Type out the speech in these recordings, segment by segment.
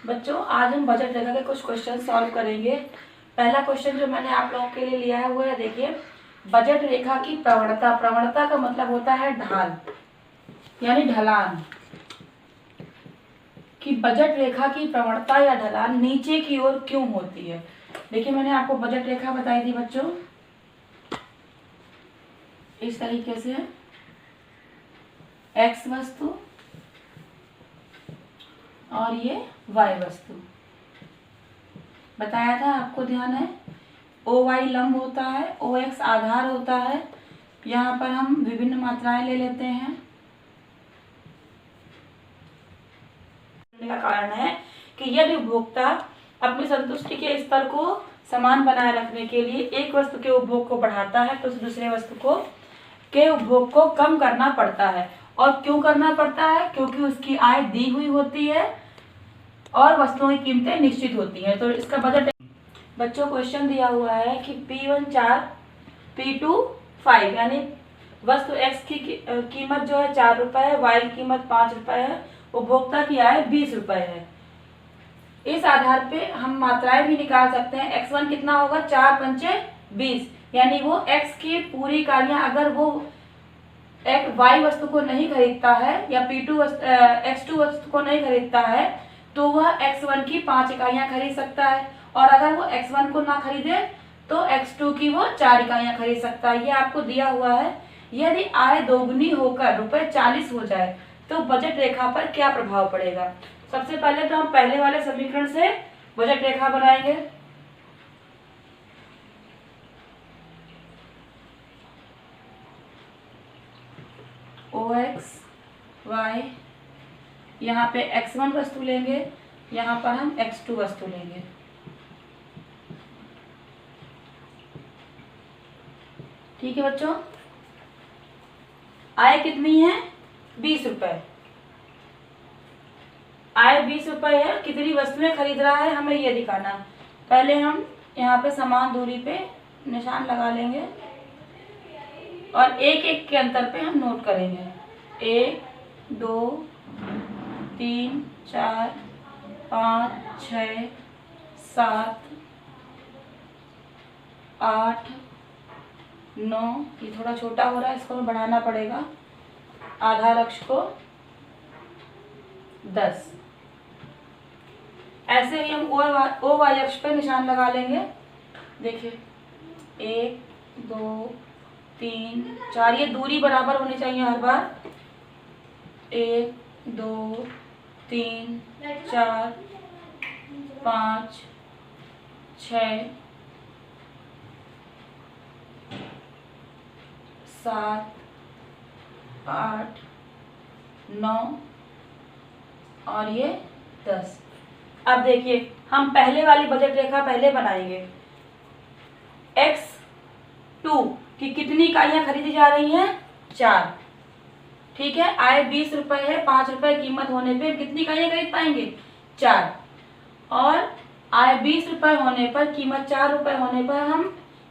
बच्चों आज हम बजट रेखा के कुछ क्वेश्चन सॉल्व करेंगे। पहला क्वेश्चन जो मैंने आप लोगों के लिए लिया है वो है, देखिए, बजट रेखा की प्रवणता। प्रवणता का मतलब होता है ढाल यानी ढलान, कि बजट रेखा की प्रवणता या ढलान नीचे की ओर क्यों होती है। देखिए मैंने आपको बजट रेखा बताई थी बच्चों, इस तरीके से एक्स वस्तु और ये वाई वस्तु बताया था, आपको ध्यान है। ओ वाई लंब होता है, ओ एक्स आधार होता है। यहाँ पर हम विभिन्न मात्राएं ले लेते हैं। का कारण है कि यदि उपभोक्ता अपनी संतुष्टि के स्तर को समान बनाए रखने के लिए एक वस्तु के उपभोग को बढ़ाता है तो दूसरे वस्तु के उपभोग को कम करना पड़ता है। और क्यों करना पड़ता है? क्योंकि उसकी आय दी हुई होती है और वस्तुओं की कीमतें निश्चित होती हैं। तो इसका बजट, बच्चों क्वेश्चन दिया हुआ है कि P1 4, P2 5, यानी वस्तु X की कीमत जो है 4 रुपए है, Y की कीमत 5 रुपए है, उपभोक्ता की आय 20 रुपए है। इस आधार पे हम मात्राएं भी निकाल सकते हैं। X1 कितना होगा? 4 पंचे 20, यानी वो X की पूरी इकाइयां, अगर वो Y वस्तु को नहीं खरीदता है या X2 वस्तु को नहीं खरीदता है तो वह X1 की 5 इकाइयां खरीद सकता है, और अगर वो X1 को ना खरीदे तो X2 की वो 4 इकाइयां खरीद सकता है। ये आपको दिया हुआ है। यदि आय दोगुनी होकर ₹40 हो जाए तो बजट रेखा पर क्या प्रभाव पड़ेगा। सबसे पहले तो हम पहले वाले समीकरण से बजट रेखा बनाएंगे। OX Y, यहाँ पे X1 वस्तु लेंगे, यहाँ पर हम X2 वस्तु लेंगे। ठीक है बच्चों, आय कितनी है? 20 रुपए। आय 20 रुपए है, कितनी वस्तुएं खरीद रहा है हमें ये दिखाना। पहले हम यहाँ पे समान दूरी पे निशान लगा लेंगे और एक एक के अंतर पे हम नोट करेंगे। 1 2 3 4 5 6 7 8 9, ये थोड़ा छोटा हो रहा है, इसको हमें बढ़ाना पड़ेगा। आधार अक्ष को 10। ऐसे ही हम ओ वाई अक्ष पे निशान लगा लेंगे। देखिए 1 2 3 4, ये दूरी बराबर होनी चाहिए हर बार। 1 2 3 4 5 6 7 8 9 और ये 10। अब देखिए हम पहले वाली बजट रेखा पहले बनाएंगे। X2 की कितनी इकाइयां खरीदी जा रही हैं? 4। ठीक है, आय 20 रुपए है, 5 रुपए कीमत होने पे कितनी इकाइयां खरीद पाएंगे? 4। और आय 20 रुपए होने पर, कीमत 4 रुपए होने पर हम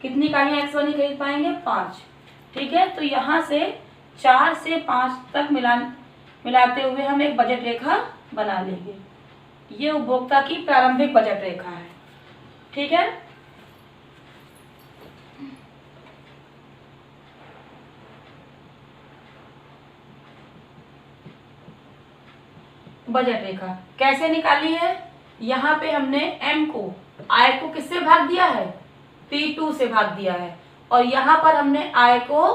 कितनी इकाइयां X1 ही खरीद पाएंगे? 5। ठीक है, तो यहाँ से 4 से 5 तक मिलाते हुए हम एक बजट रेखा बना लेंगे। ये उपभोक्ता की प्रारंभिक बजट रेखा है। ठीक है, बजट रेखा कैसे निकाली है? यहाँ पे हमने M को, आय को किससे भाग दिया है? P2 से भाग दिया है, और यहाँ पर हमने आय को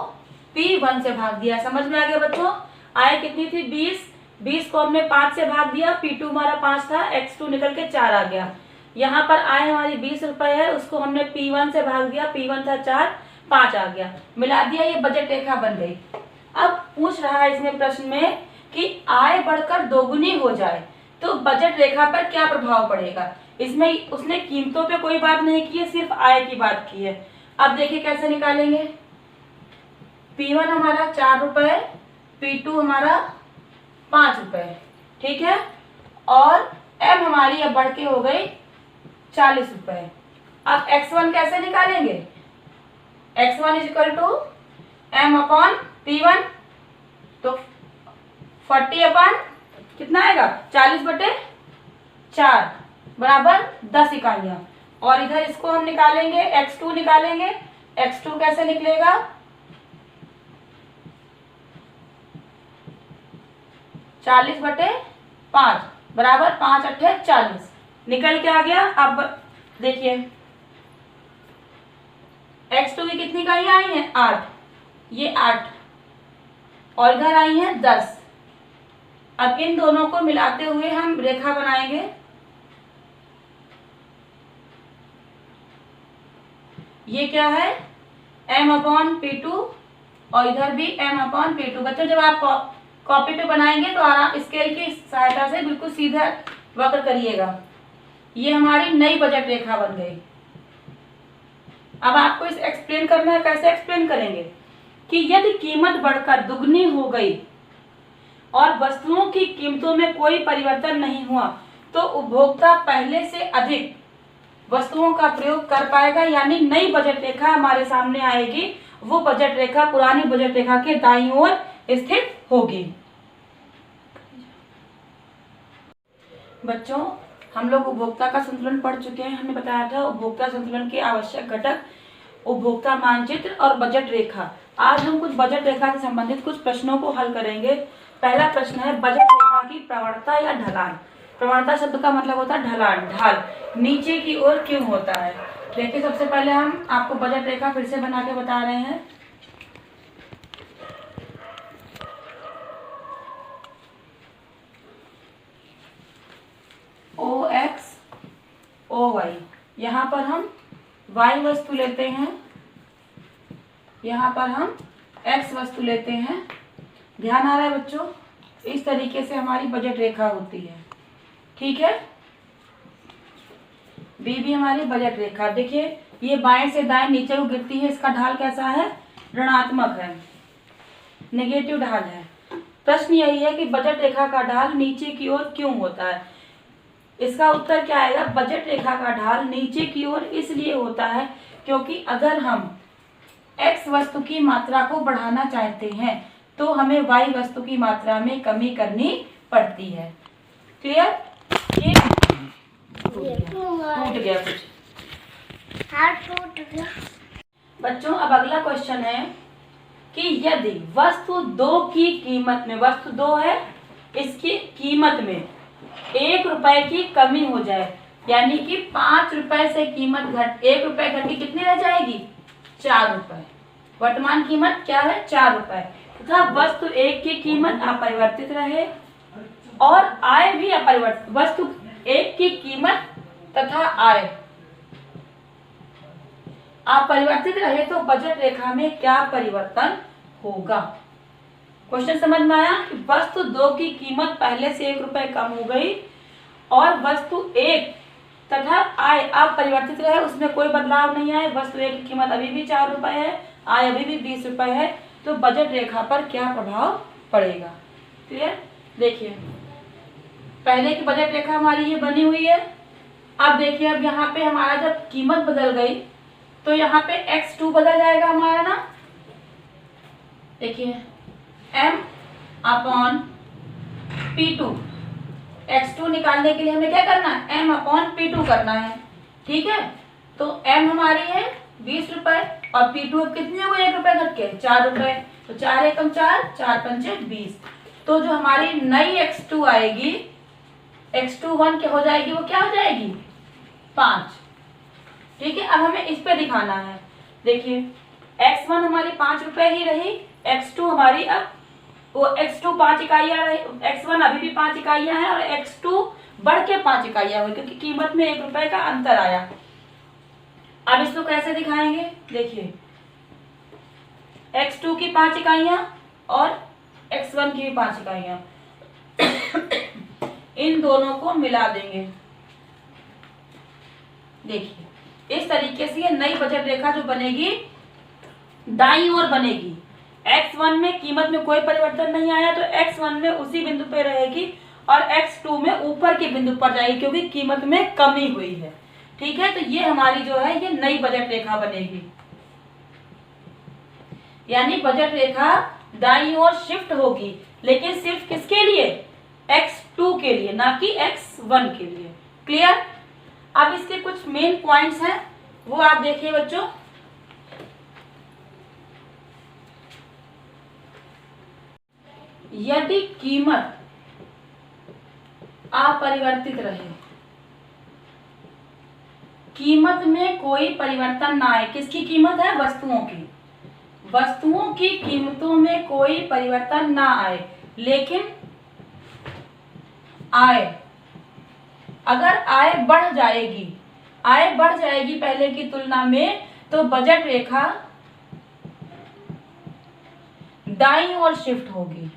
P1 से भाग दिया है। समझ में आ गया बच्चों? आय कितनी थी? 20 को हमने 5 से भाग दिया, P2 हमारा 5 था, X2 निकल के 4 आ गया। यहाँ पर आय हमारी 20 रुपए है, उसको हमने P1 से भाग दिया, P1 था 4, 5 आ गया, मिला दिया, ये बजट रेखा बन गई। अब पूछ रहा है इसमें प्रश्न में कि आय बढ़कर दोगुनी हो जाए तो बजट रेखा पर क्या प्रभाव पड़ेगा। इसमें उसने कीमतों पे कोई बात नहीं की है, सिर्फ आय की बात की है। अब देखिए कैसे निकालेंगे। P1 हमारा 4 रुपए, P2 हमारा 5 रुपए, ठीक है, और M हमारी अब बढ़ के हो गई 40 रुपए। अब X1 कैसे निकालेंगे? X1 is equal to M upon P1, तो 40 अपॉन कितना आएगा? 40 बटे 4 बराबर 10 इकाइयां। और इधर इसको हम निकालेंगे, x2 निकालेंगे। x2 कैसे निकलेगा, 40/5 बराबर 5 अट्ठे 40 निकल के आ गया। अब देखिए x2 की कितनी इकाइयां आई हैं, 8, ये 8 और इधर आई हैं 10। अब इन दोनों को मिलाते हुए हम रेखा बनाएंगे। ये क्या है, m/P2 और इधर भी m/P2। बच्चों जब आप कॉपी पे बनाएंगे तो आराम स्केल की सहायता से बिल्कुल सीधा वक्र करिएगा। ये हमारी नई बजट रेखा बन गई। अब आपको इसे एक्सप्लेन करना है। कैसे एक्सप्लेन करेंगे कि यदि कीमत बढ़कर दुगनी हो गई और वस्तुओं की कीमतों में कोई परिवर्तन नहीं हुआ तो उपभोक्ता पहले से अधिक वस्तुओं का प्रयोग कर पाएगा, यानी नई बजट रेखा हमारे सामने आएगी। वो बजट रेखा पुरानी बजट रेखा के दाईं ओर स्थित होगी। बच्चों हम लोग उपभोक्ता का संतुलन पढ़ चुके हैं। हमने बताया था उपभोक्ता संतुलन के आवश्यक घटक, उपभोक्ता मानचित्र और बजट रेखा। आज हम कुछ बजट रेखा से संबंधित कुछ प्रश्नों को हल करेंगे। पहला प्रश्न है बजट रेखा की प्रवणता या ढलान। प्रवणता शब्द का मतलब होता है ढलान, ढाल नीचे की ओर क्यों होता है। देखिए सबसे पहले हम आपको बजट रेखा फिर से बना के बता रहे हैं। OX OY, यहाँ पर हम Y वस्तु लेते हैं, यहाँ पर हम X वस्तु लेते हैं। ध्यान आ रहा है बच्चों, इस तरीके से हमारी बजट रेखा होती है। ठीक है, बी भी हमारी बजट रेखा। देखिए ये बाएं से दाएं नीचे को गिरती है, इसका ढाल कैसा है, ऋणात्मक है, नेगेटिव ढाल है। प्रश्न यही है कि बजट रेखा का ढाल नीचे की ओर क्यों होता है। इसका उत्तर क्या आएगा, बजट रेखा का ढाल नीचे की ओर इसलिए होता है क्योंकि अगर हम x वस्तु की मात्रा को बढ़ाना चाहते हैं तो हमें y वस्तु की मात्रा में कमी करनी पड़ती है। क्लियर, ये टूट गया कुछ, हाँ टूट गया। बच्चों अब अगला क्वेश्चन है कि यदि वस्तु 2 की कीमत में, वस्तु 2 है, इसकी कीमत में 1 रुपए की कमी हो जाए, यानी कि 5 रुपए से कीमत 1 रुपए घट के कितनी रह जाएगी, 4 रुपए। वर्तमान कीमत क्या है, 4 रुपए, तथा वस्तु 1 की कीमत अपरिवर्तित रहे और आय भी अपरिवर्तित। वस्तु 1 की कीमत तथा आय अपरिवर्तित रहे तो बजट रेखा में क्या परिवर्तन होगा। क्वेश्चन समझ में आया कि वस्तु 2 की कीमत पहले से 1 रुपए कम हो गई और वस्तु 1 तथा आय अपरिवर्तित रहे, उसमें कोई बदलाव नहीं आए। वस्तु 1 की कीमत अभी भी 4 रुपए है, आय अभी भी 20 रुपए है, तो बजट रेखा पर क्या प्रभाव पड़ेगा। क्लियर, देखिए पहले की बजट रेखा हमारी ये बनी हुई है। अब देखिए अब यहाँ पे हमारा जब कीमत बदल गई तो यहाँ पे x2 बदल जाएगा हमारा ना। देखिए m/P2, x2 निकालने के लिए हमें क्या करना है, m/P2 करना है। ठीक है, तो m हमारी है 20 रुपए और P2 अब कितनी हो गई, 1 रुपए घट के 4 रुपए, तो 4 एकम 4, 4 पंचे 20। तो जो हमारी नई x2 आएगी, x2 1 क्या हो जाएगी, वो क्या हो जाएगी, 5। ठीक है, अब हमें इस पे दिखाना है। देखिए x1 हमारी 5 रुपए ही रही, x2 हमारी अब वो x2 5 इकाइयां रही, x1 अभी भी 5 इकाइयां हैं और x2 बढ़ के 5 इकाइयां हुई क्योंकि कीमत में 1 रुपए का अंतर आया। अब इसको कैसे दिखाएंगे, देखिए x2 की 5 इकाइयां और x1 की भी 5 इकाइयां, इन दोनों को मिला देंगे। देखिए इस तरीके से ये नई बजट रेखा जो बनेगी दाईं ओर बनेगी। x1 में कीमत में कोई परिवर्तन नहीं आया तो x1 में उसी बिंदु पे रहेगी और x2 में ऊपर के बिंदु पर जाएगी क्योंकि कीमत में कमी हुई है। ठीक है, तो ये हमारी जो है ये नई बजट रेखा बनेगी, यानी बजट रेखा दाईं ओर शिफ्ट होगी, लेकिन सिर्फ किसके लिए, x2 के लिए, ना कि x1 के लिए। क्लियर। अब इसके कुछ मेन पॉइंट्स हैं, वो आप देखिए बच्चों। यदि कीमत अपरिवर्तित रहे, कीमत में कोई परिवर्तन ना आए, किसकी कीमत है? वस्तुओं की। वस्तुओं की कीमतों में कोई परिवर्तन ना आए, लेकिन आय, अगर आय बढ़ जाएगी, आय बढ़ जाएगी पहले की तुलना में, तो बजट रेखा दाईं ओर शिफ्ट होगी,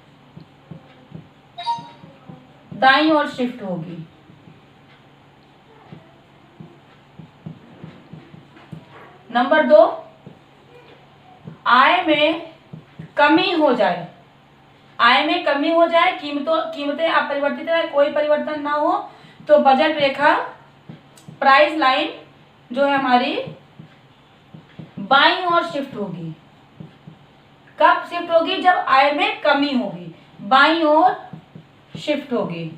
दाईं ओर शिफ्ट होगी। नंबर 2, आय में कमी हो जाए, आय में कमी हो जाए, कीमतें अपरिवर्तित रहे, कोई परिवर्तन ना हो, तो बजट रेखा, प्राइस लाइन जो है हमारी बाईं ओर शिफ्ट होगी। कब शिफ्ट होगी? जब आय में कमी होगी, बाईं ओर शिफ्ट होगी।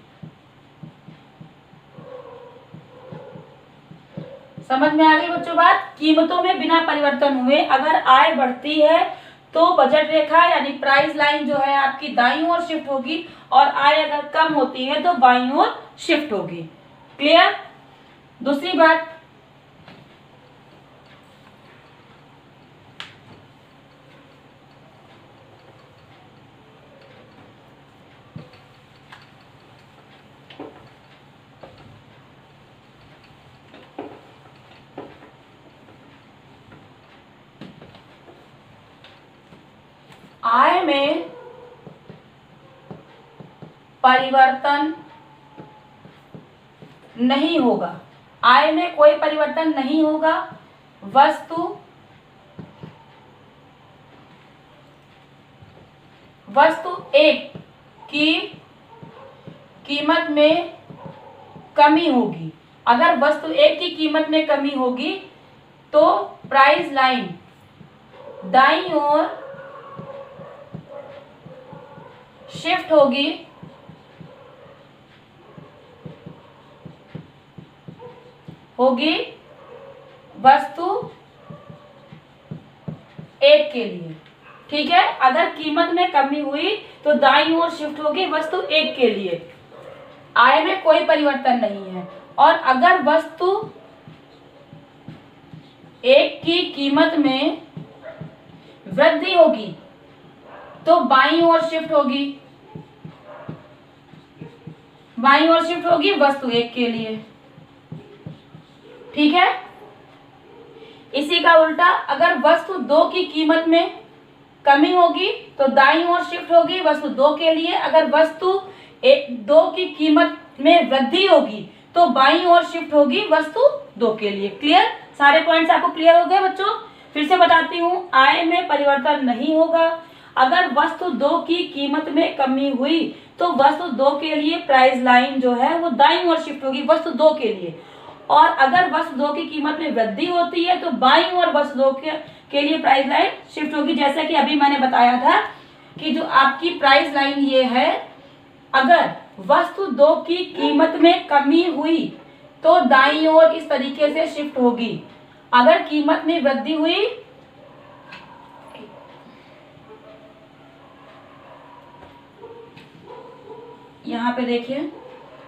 समझ में आ गई बच्चों बात? कीमतों में बिना परिवर्तन हुए अगर आय बढ़ती है तो बजट रेखा यानी प्राइस लाइन जो है आपकी दाईं ओर शिफ्ट होगी, और आय अगर कम होती है तो बाईं ओर शिफ्ट होगी। क्लियर। दूसरी बात, आय में परिवर्तन नहीं होगा, आय में कोई परिवर्तन नहीं होगा, वस्तु एक की कीमत में कमी होगी। अगर वस्तु एक की कीमत में कमी होगी तो प्राइस लाइन दाईं ओर शिफ्ट होगी, वस्तु एक के लिए। ठीक है, अगर कीमत में कमी हुई तो दाईं ओर शिफ्ट होगी वस्तु एक के लिए, आय में कोई परिवर्तन नहीं है। और अगर वस्तु एक की कीमत में वृद्धि होगी तो बाईं ओर शिफ्ट होगी, बाईं ओर शिफ्ट होगी वस्तु एक के लिए। ठीक है। इसी का उल्टा, अगर वस्तु दो की कीमत में कमी होगी तो दाईं ओर शिफ्ट होगी वस्तु दो के लिए। अगर वस्तु दो की कीमत में वृद्धि होगी तो बाईं ओर शिफ्ट होगी वस्तु दो के लिए। क्लियर। सारे पॉइंट्स आपको क्लियर हो गए बच्चों? फिर से बताती हूँ, आय में परिवर्तन नहीं होगा। अगर वस्तु दो की कीमत में कमी हुई तो वस्तु दो के लिए प्राइस लाइन जो है वो दाईं ओर शिफ्ट होगी वस्तु दो के लिए। और अगर वस्तु दो की कीमत में वृद्धि होती है तो बाईं ओर वस्तु दो के लिए प्राइस लाइन शिफ्ट होगी। जैसा कि अभी मैंने बताया था कि जो आपकी प्राइस लाइन ये है, अगर वस्तु दो की कीमत में कमी हुई तो दाईं ओर इस तरीके से शिफ्ट होगी। अगर कीमत में वृद्धि हुई, यहाँ पे देखिए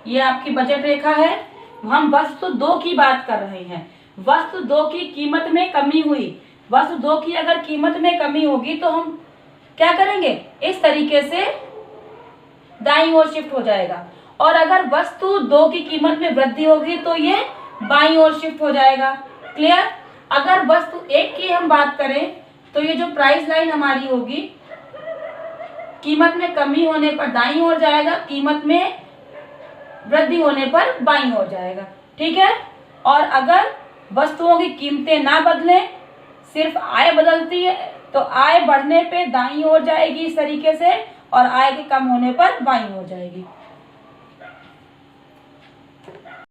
ये आपकी बजट रेखा है, हम वस्तु दो की बात कर रहे हैं। वस्तु दो की कीमत में कमी हुई, वस्तु दो की अगर कीमत में कमी होगी तो हम क्या करेंगे? इस तरीके से दाईं ओर शिफ्ट हो जाएगा। और अगर वस्तु दो की कीमत में वृद्धि होगी तो ये बाईं ओर शिफ्ट हो जाएगा। क्लियर। अगर वस्तु एक की हम बात करें तो ये जो प्राइस लाइन हमारी होगी, कीमत में कमी होने पर दाईं ओर जाएगा, कीमत में वृद्धि होने पर बाईं ओर जाएगा। ठीक है। और अगर वस्तुओं की कीमतें ना बदलें, सिर्फ आय बदलती है, तो आय बढ़ने पे दाईं ओर जाएगी इस तरीके से, और आय के कम होने पर बाईं ओर जाएगी।